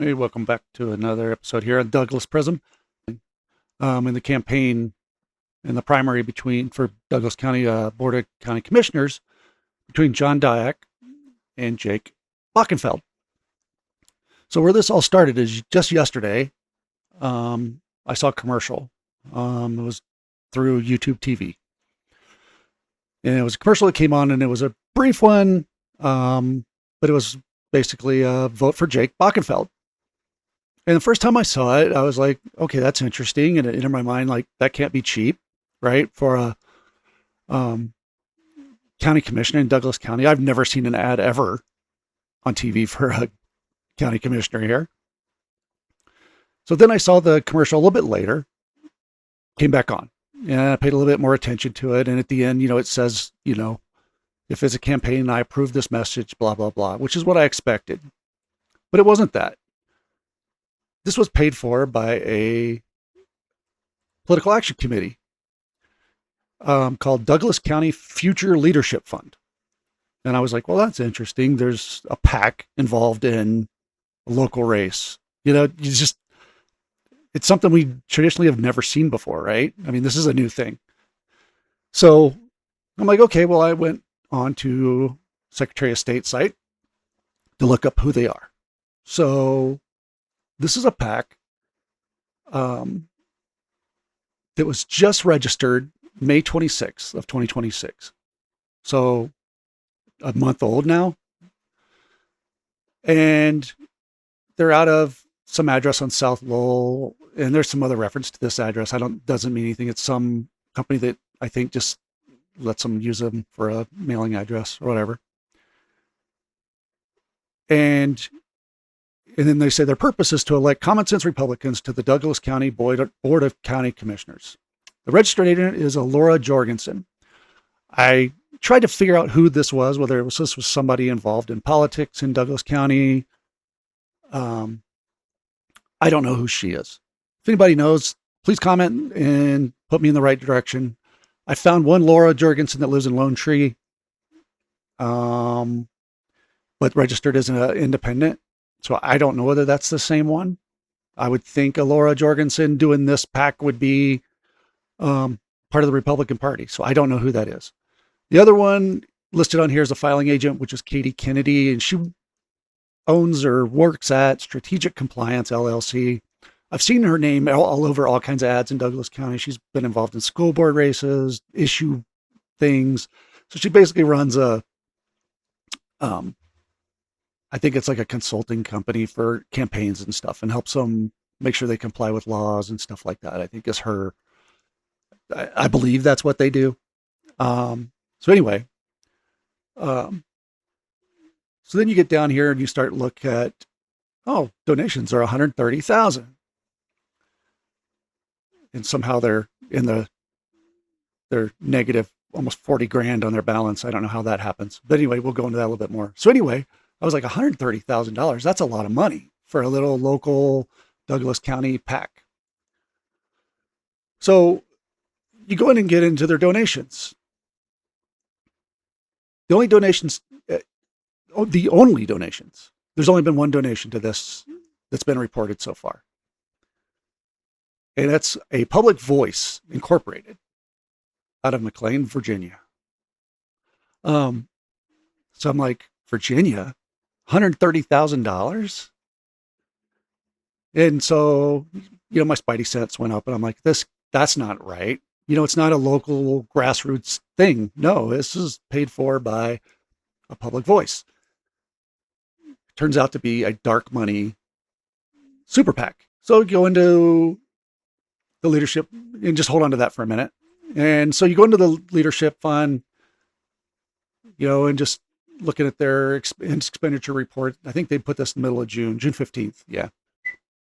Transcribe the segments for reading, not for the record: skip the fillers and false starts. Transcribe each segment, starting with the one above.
Hey, welcome back to another episode here on Douglas Prism. In the campaign, in the primary for Douglas County Board of County Commissioners, between John Dyack and Jake Bockenfeld. So where this all started is just yesterday. I saw a commercial. It was through YouTube TV, and it was a commercial that came on, and it was a brief one, but it was basically a vote for Jake Bockenfeld. And the first time I saw it, I was like, okay, that's interesting. And it entered my mind, like, that can't be cheap, right? For a county commissioner in Douglas County. I've never seen an ad ever on TV for a county commissioner here. So then I saw the commercial a little bit later, came back on, and I paid a little bit more attention to it. And at the end, it says, if it's a campaign, I approve this message, blah, blah, blah, which is what I expected. But it wasn't that. This was paid for by a political action committee called Douglas County Future Leadership Fund. And I was like, well, that's interesting. There's a PAC involved in a local race. It's something we traditionally have never seen before, right? I mean, this is a new thing. So I'm like, okay, well, I went on to Secretary of State site to look up who they are. So this is a PAC that was just registered May 26th of 2026. So a month old now. And they're out of some address on South Lowell. And there's some other reference to this address. Doesn't mean anything. It's some company that I think just lets them use them for a mailing address or whatever. And then they say their purpose is to elect common sense Republicans to the Douglas County Board of County Commissioners. The registered agent is Laura Jorgensen. I tried to figure out who this was, whether this was somebody involved in politics in Douglas County. I don't know who she is. If anybody knows, please comment and put me in the right direction. I found one Laura Jorgensen that lives in Lone Tree, but registered as an independent. So I don't know whether that's the same one. I would think a Laura Jorgensen doing this PAC would be part of the Republican Party. So I don't know who that is. The other one listed on here is a filing agent, which is Katie Kennedy, and she owns or works at Strategic Compliance LLC. I've seen her name all over all kinds of ads in Douglas County. She's been involved in school board races, issue things. So she basically runs I think it's like a consulting company for campaigns and stuff, and helps them make sure they comply with laws and stuff like that. I think is her. I believe that's what they do. So anyway, so then you get down here and you start look at, donations are 130,000, and somehow they're negative almost 40 grand on their balance. I don't know how that happens, but anyway, we'll go into that a little bit more. So anyway, I was like, $130,000. That's a lot of money for a little local Douglas County PAC. So you go in and get into their donations. The only donations, there's only been one donation to this that's been reported so far. And that's a Public Voice Incorporated out of McLean, Virginia. So I'm like, Virginia? $130,000? And so, my spidey sense went up, and I'm like, that's not right. It's not a local grassroots thing. No, this is paid for by a Public Voice. Turns out to be a dark money super PAC. So go into the leadership, and just hold on to that for a minute. And so you go into the leadership fund, and just looking at their expenditure report. I think they put this in the middle of June 15th. Yeah.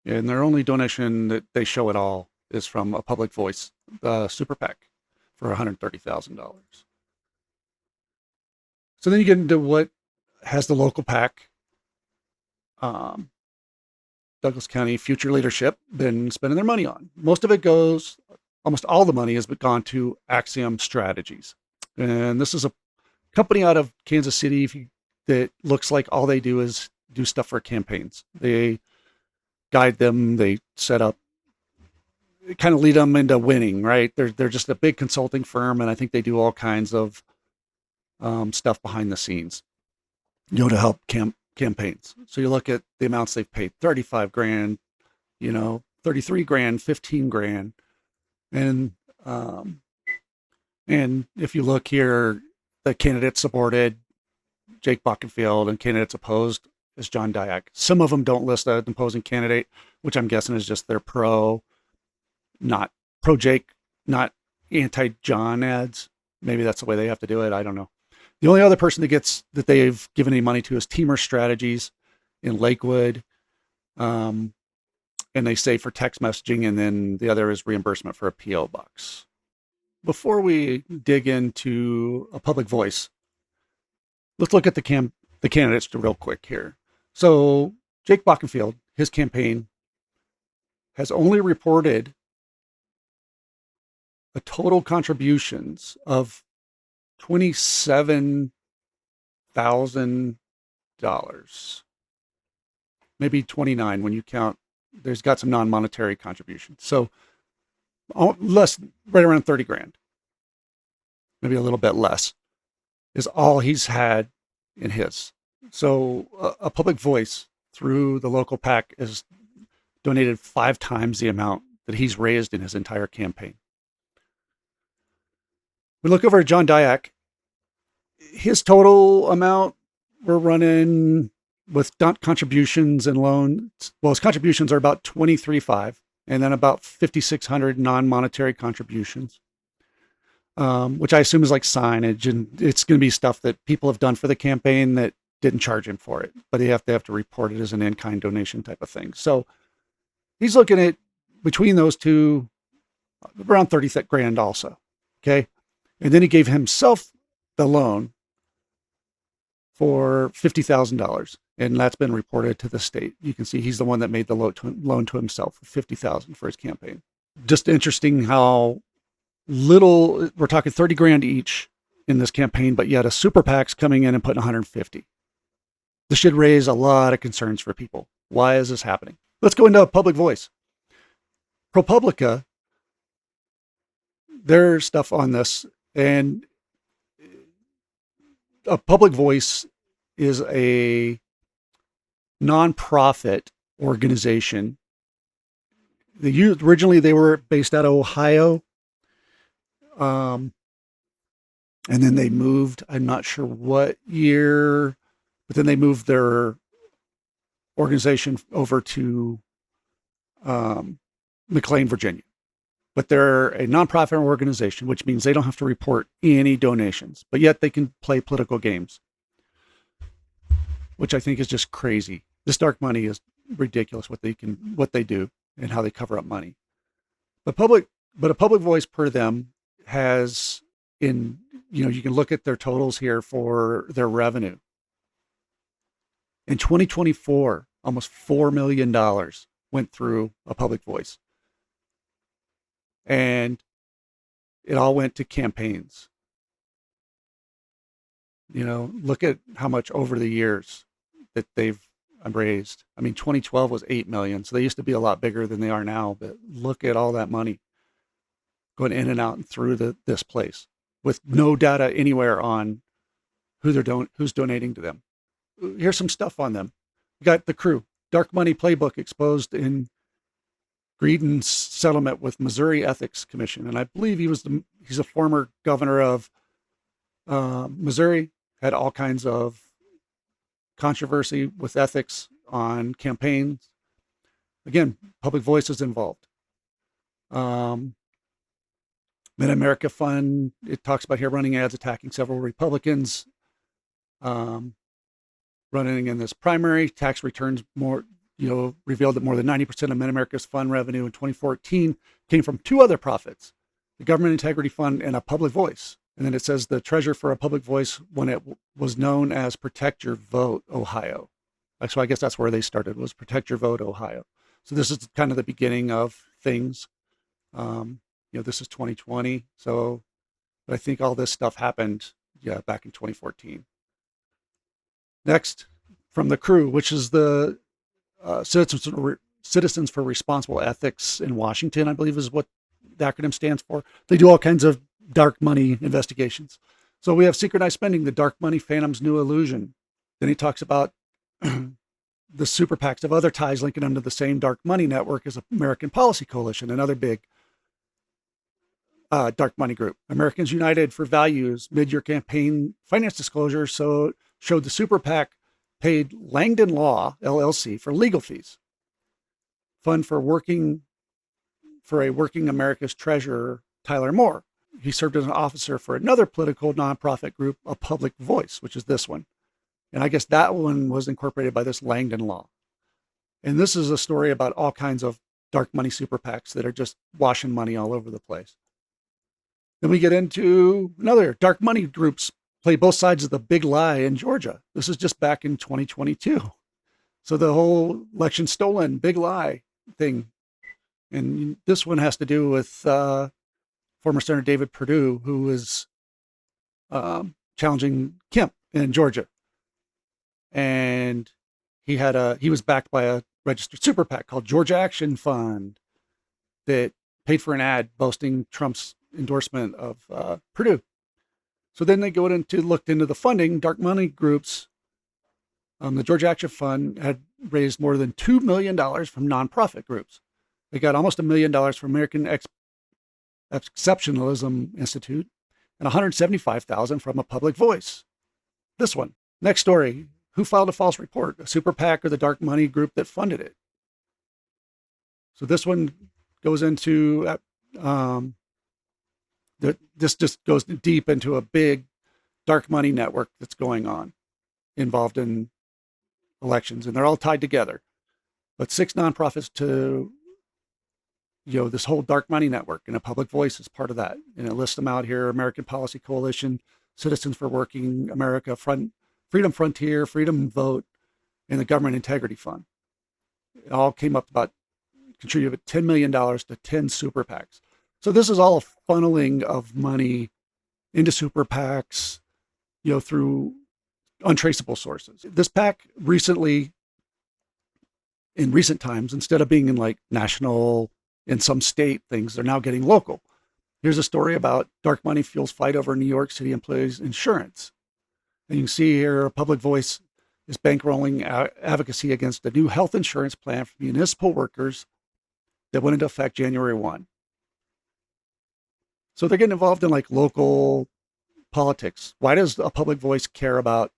And their only donation that they show at all is from a Public Voice super PAC for $130,000. So then you get into what has the local PAC, Douglas County Future Leadership, been spending their money on. Almost all the money has gone to Axiom Strategies. And this is a company out of Kansas City that looks like all they do is do stuff for campaigns. They guide them. They set up, kind of lead them into winning, right? They're just a big consulting firm, and I think they do all kinds of stuff behind the scenes, to help campaigns. So you look at the amounts they've paid: 35 grand, 33 grand, 15 grand, and if you look here, the candidates supported Jake Bockenfeld and candidates opposed is John Dyack. Some of them don't list an opposing candidate, which I'm guessing is just their not pro Jake, not anti John ads. Maybe that's the way they have to do it. I don't know. The only other person that they've given any money to is Teamer Strategies in Lakewood. And they say for text messaging, and then the other is reimbursement for a PO box. Before we dig into a public voice, let's look at the candidates real quick here. So Jake Bockenfield, his campaign has only reported a total contributions of $27,000, maybe 29 when you count. There's got some non-monetary contributions, so less, right around 30 grand, maybe a little bit less, is all he's had in his. So a public voice through the local PAC is donated 5 times the amount that he's raised in his entire campaign. We look over at John Dyack. His total amount, we're running with contributions and loans. Well, his contributions are about $23,500, and then about $5,600 non-monetary contributions, which I assume is like signage, and it's going to be stuff that people have done for the campaign that didn't charge him for it, but they have to report it as an in-kind donation type of thing. So he's looking at, between those two, around 30 grand also. Okay. And then he gave himself the loan for $50,000, and that's been reported to the state. You can see he's the one that made the loan to himself for $50,000 for his campaign. Just interesting how little, we're talking 30 grand each in this campaign, but yet a super PAC's coming in and putting 150. This should raise a lot of concerns for people. Why is this happening? Let's go into a public voice. ProPublica, their stuff on this, and a public voice is a nonprofit organization. Originally they were based out of Ohio, and then they moved. I'm not sure what year, but then they moved their organization over to McLean, Virginia. But they're a nonprofit organization, which means they don't have to report any donations, but yet they can play political games, which I think is just crazy. This dark money is ridiculous, what they do and how they cover up money. But a public voice per them has, you can look at their totals here for their revenue. In 2024, almost $4 million went through a public voice. And it all went to campaigns. Look at how much over the years that they've raised. I mean, 2012 was 8 million. So they used to be a lot bigger than they are now, but look at all that money going in and out and through this place with no data anywhere on who's donating to them. Here's some stuff on them. We got the crew, dark money playbook exposed in Greedon's settlement with Missouri Ethics Commission. And I believe he's a former governor of Missouri, had all kinds of controversy with ethics on campaigns. Again, public voice is involved. Mid-America Fund, it talks about here running ads attacking several Republicans, running in this primary. Tax returns revealed that more than 90% of Mid-America's fund revenue in 2014 came from 2 other profits, the Government Integrity Fund and a public voice. And then it says the treasurer for a public voice when it was known as Protect Your Vote, Ohio. So I guess that's where they started, was Protect Your Vote, Ohio. So this is kind of the beginning of things. This is 2020. So I think all this stuff happened, back in 2014. Next, from the crew, which is the Citizens for Responsible Ethics in Washington, I believe is what the acronym stands for. They do all kinds of dark money investigations. So we have synchronized spending, the dark money phantom's new illusion. Then he talks about the super PACs have other ties linking them to the same dark money network as American Policy Coalition, another big dark money group. Americans United for Values mid-year campaign finance disclosure showed the super PAC paid Langdon Law LLC for legal fees. Fund for a working America's treasurer, Tyler Moore. He served as an officer for another political nonprofit group, A Public Voice, which is this one. And I guess that one was incorporated by this Langdon Law. And this is a story about all kinds of dark money super PACs that are just washing money all over the place. Then we get into another dark money groups play both sides of the big lie in Georgia. This is just back in 2022. So the whole election stolen, big lie thing. And this one has to do with former Senator David Perdue, who was challenging Kemp in Georgia. And he was backed by a registered super PAC called Georgia Action Fund that paid for an ad boasting Trump's endorsement of Perdue. So then they looked into the funding. Dark money groups, the Georgia Action Fund had raised more than $2 million from nonprofit groups. They got almost $1 million from American Exceptionalism Institute and $175,000 from A Public Voice. This one. Next story. Who filed a false report? A super PAC or the dark money group that funded it? So this one goes into this just goes deep into a big dark money network that's going on, involved in elections, and they're all tied together. But 6 nonprofits to, this whole dark money network, and A Public Voice is part of that. And it lists them out here: American Policy Coalition, Citizens for Working America, Freedom Frontier, Freedom Vote, and the Government Integrity Fund. It all came up about contributed $10 million to 10 super PACs. So this is all a funneling of money into super PACs, through untraceable sources. This PAC recently, in recent times, instead of being in like national, in some state things, they're now getting local. Here's a story about dark money fuels fight over New York City employees' insurance. And you can see here, A Public Voice is bankrolling advocacy against a new health insurance plan for municipal workers that went into effect January 1. So they're getting involved in like local politics. Why does A Public Voice care about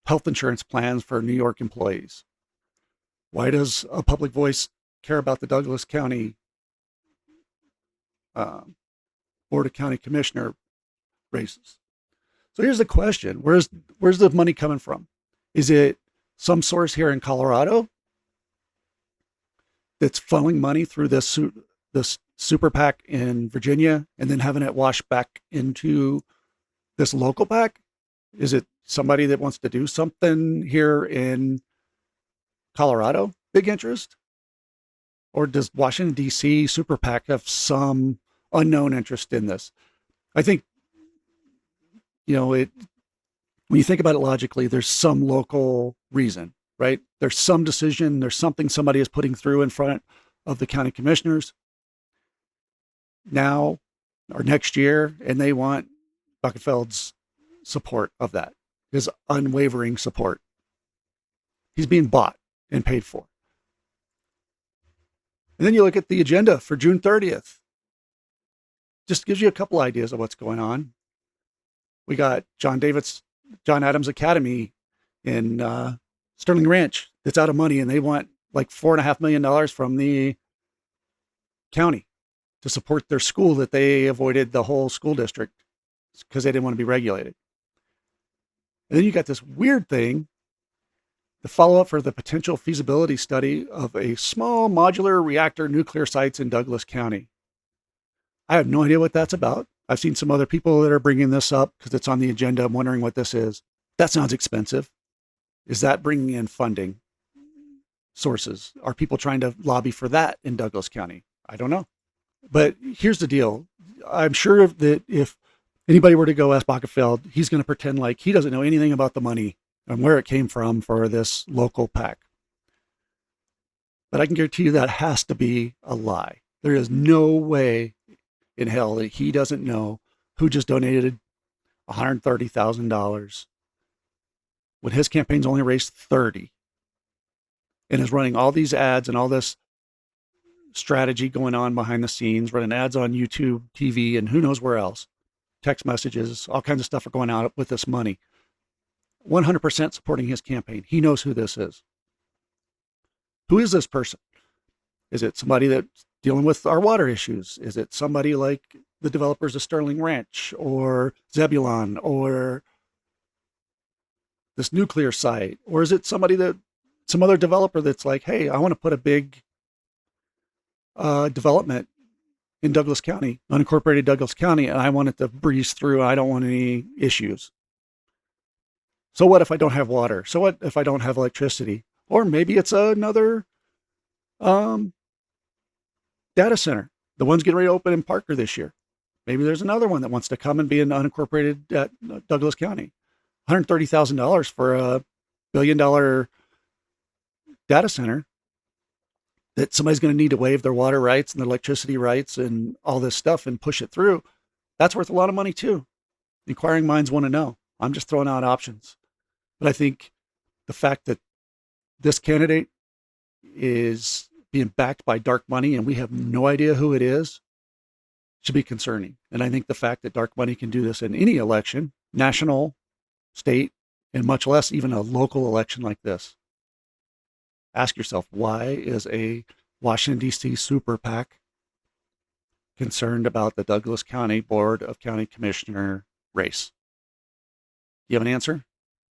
health insurance plans for New York employees? Why does A Public Voice care about the Douglas County Board of County Commissioner races? So here's the question: Where's the money coming from? Is it some source here in Colorado that's funneling money through this super PAC in Virginia and then having it wash back into this local PAC? Is it somebody that wants to do something here in Colorado, big interest? Or does Washington, D.C. super PAC have some unknown interest in this? I think, when you think about it logically, there's some local reason, right? There's some decision, there's something somebody is putting through in front of the county commissioners now or next year, and they want Bockenfeld's support of that, his unwavering support. He's being bought and paid for. And then you look at the agenda for June 30th. Just gives you a couple ideas of what's going on. We got John Adams Academy in Sterling Ranch that's out of money, and they want like $4.5 million from the county to support their school that they avoided the whole school district because they didn't want to be regulated. And then you got this weird thing, the follow-up for the potential feasibility study of a small modular reactor nuclear sites in Douglas County. I have no idea what that's about. I've seen some other people that are bringing this up because it's on the agenda. I'm wondering what this is. That sounds expensive. Is that bringing in funding sources? Are people trying to lobby for that in Douglas County? I don't know. But here's the deal. I'm sure that if anybody were to go ask Bockenfeld, he's going to pretend like he doesn't know anything about the money and where it came from for this local PAC. But I can guarantee you that has to be a lie. There is no way in hell that he doesn't know who just donated $130,000 when his campaign's only raised 30 and is running all these ads and all this strategy going on behind the scenes, running ads on YouTube, TV, and who knows where else. Text messages, all kinds of stuff are going out with this money. 100% supporting his campaign. He knows who this is. Who is this person? Is it somebody that's dealing with our water issues? Is it somebody like the developers of Sterling Ranch or Zebulon or this nuclear site? Or is it somebody that, some other developer that's like, hey, I want to put a big development in Douglas County, unincorporated Douglas County, and I want it to breeze through. I don't want any issues. So what if I don't have water? So what if I don't have electricity? Or maybe it's another data center. The one's getting ready to open in Parker this year. Maybe there's another one that wants to come and be an unincorporated at Douglas County. $130,000 for a $1 billion data center that somebody's going to need to waive their water rights and their electricity rights and all this stuff and push it through. That's worth a lot of money too. Inquiring minds want to know. I'm just throwing out options. But I think the fact that this candidate is being backed by dark money and we have no idea who it is should be concerning. And I think the fact that dark money can do this in any election, national, state, and much less even a local election like this. Ask yourself, why is a Washington, D.C. super PAC concerned about the Douglas County Board of County Commissioner race? You have an answer?